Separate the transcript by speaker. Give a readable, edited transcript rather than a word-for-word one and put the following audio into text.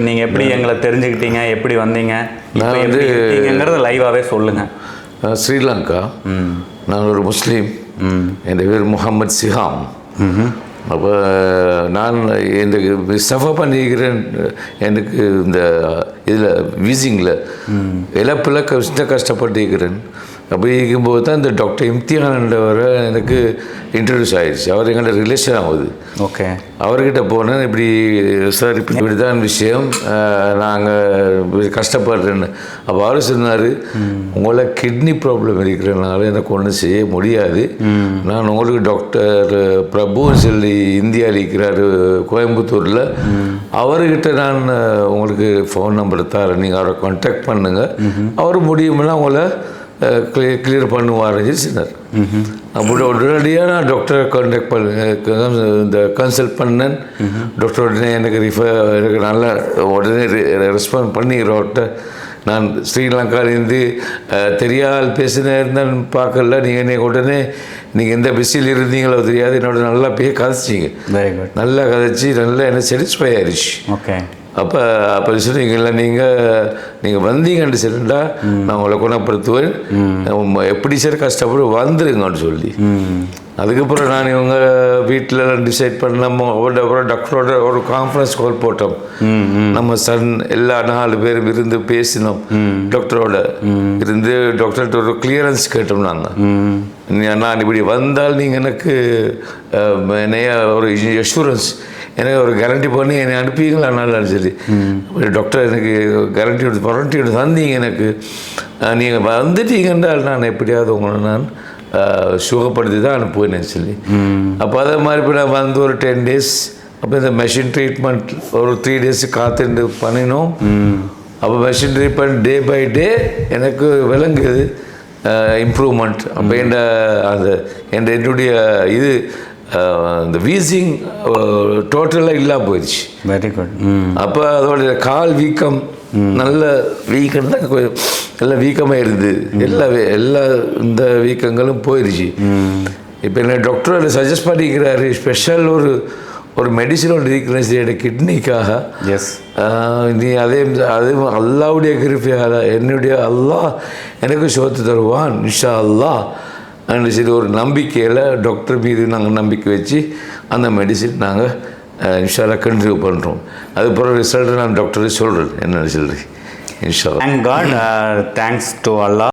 Speaker 1: நீங்கள் எப்படி எங்களை தெரிஞ்சுக்கிட்டீங்க, எப்படி வந்தீங்க, நான் எப்படி இருக்கீங்கிறத லைவாகவே சொல்லுங்கள்.
Speaker 2: ஸ்ரீலங்கா, நான் ஒரு முஸ்லீம். என் பேர் முகமது சிஹாம். அப்போ நான் இந்த சஃபா பண்ணிக்கிறேன். எனக்கு இந்த இதில் வீசிங்கில் இழப்பில் கஷ்டப்பட்டுக்கிறேன். அப்படி இருக்கும்போது தான் இந்த டாக்டர் இம்தியானவரை எனக்கு இன்ட்ரடியூஸ் ஆகிடுச்சு. அவர் எங்களோட ரிலேஷன் ஆகுது.
Speaker 1: ஓகே. அவர்கிட்ட
Speaker 2: போனேன். இப்படி சார் இப்படி தான் விஷயம், நாங்கள் கஷ்டப்படுறேன்னு. அப்போ அவர் சொன்னார், உங்களை கிட்னி ப்ராப்ளம் இருக்கிறதுனால எனக்கு ஒன்றும் செய்ய முடியாது. நான் உங்களுக்கு டாக்டர் பிரபுன்னு சொல்லி இந்தியாவில் இருக்கிறார் கோயம்புத்தூரில், அவர்கிட்ட நான் உங்களுக்கு ஃபோன் நம்பர் தரேன், நீங்கள் அவரை கான்டாக்ட் பண்ணுங்கள், அவர் முடியும்னா உங்களை கிளியர் பண்ணுவாருன்னு சொன்னார். அப்படி உடனடியாக நான் டாக்டரை கான்டாக்ட் இந்த கன்சல்ட் பண்ணேன். டாக்டர் உடனே எனக்கு நல்லா உடனே ரெஸ்பாண்ட் பண்ணிக்கிறோட்ட. நான் ஸ்ரீலங்காலேருந்து தெரியாத பேசினேன் இருந்தால் பார்க்கல. நீங்கள் என்னை உடனே நீங்கள் எந்த பிஸியில் இருந்தீங்களோ தெரியாது, என்னோட நல்லா கதைச்சிங்க.
Speaker 1: Very good. நல்லா
Speaker 2: கதைச்சி நல்லா என்ன சாட்டிஸ்ஃபை ஆயிடுச்சு.
Speaker 1: ஓகே.
Speaker 2: அப்போ சொன்னீங்கல்ல, நீங்கள் வந்தீங்கன்னு சொல்லிட்டா நான் உங்களை குணப்படுத்துவேன், எப்படி சார் கஷ்டப்பட்டு வந்துருங்கன்னு சொல்லி. அதுக்கப்புறம் நான் இவங்க வீட்டில் டிசைட் பண்ணோம். அப்புறம் டாக்டரோட ஒரு கான்ஃபரன்ஸ் கால் போட்டோம். நம்ம சன் எல்லா 4 பேரும் இருந்து பேசினோம். டாக்டரோட இருந்து டாக்டர்கிட்ட ஒரு கிளியரன்ஸ் கேட்டோம். நான் இப்படி வந்தால் நீங்கள் எனக்கு ஒரு அஷூரன்ஸ், எனக்கு ஒரு கேரண்டி பண்ணி என்னை அனுப்பிங்களா நல்லா சொல்லி. டாக்டர் எனக்கு வாரண்டி தந்தீங்க. எனக்கு நீங்கள் வந்துட்டீங்கன்றால் நான் எப்படியாவது உங்களை நான் சுகப்படுத்தி தான் அனுப்புவேன்னு சொல்லி. அப்போ அதே மாதிரி இப்போ நான் வந்து ஒரு 10 days அப்போ இந்த மெஷின் ட்ரீட்மெண்ட் ஒரு 3 days காத்துட்டு பண்ணினோம். அப்போ machine treatment day by day எனக்கு விளங்குது இம்ப்ரூவ்மெண்ட். அப்போ என்னுடைய இது இந்த வீசிங் டோட்டலாக இல்லாமல் போயிடுச்சு.
Speaker 1: Very good.
Speaker 2: அப்போ அதோடைய கால் வீக்கம் நல்ல வீக்கம் தான், எல்லாம் வீக்கமாக இருந்தது. எல்லா இந்த வீக்கங்களும் போயிடுச்சு. இப்போ என்ன டாக்டர் சஜஸ்ட் பண்ணிக்கிறாரு, ஸ்பெஷல் ஒரு மெடிசன் ஒன்று இருக்கிற கிட்னிக்காக.
Speaker 1: எஸ்.
Speaker 2: நீ அதே அல்லாவுடைய கிருபையால் என்னுடைய அல்லாஹ் எனக்கு சோத்து தருவான் இன்ஷா அல்லாஹ் அண்ட் சரி ஒரு நம்பிக்கையில் டாக்டர் மீது நாங்கள் நம்பிக்கை வச்சு அந்த மெடிசின் நாங்கள் இன்ஷால்லா கண்டினியூ பண்ணுறோம். அதுக்கப்புறம் ரிசல்ட்டு நான் டாக்டரை சொல்கிறேன் என்ன ரிசல்ட்டு இன்ஷா.
Speaker 1: Thank God, thanks to Allah.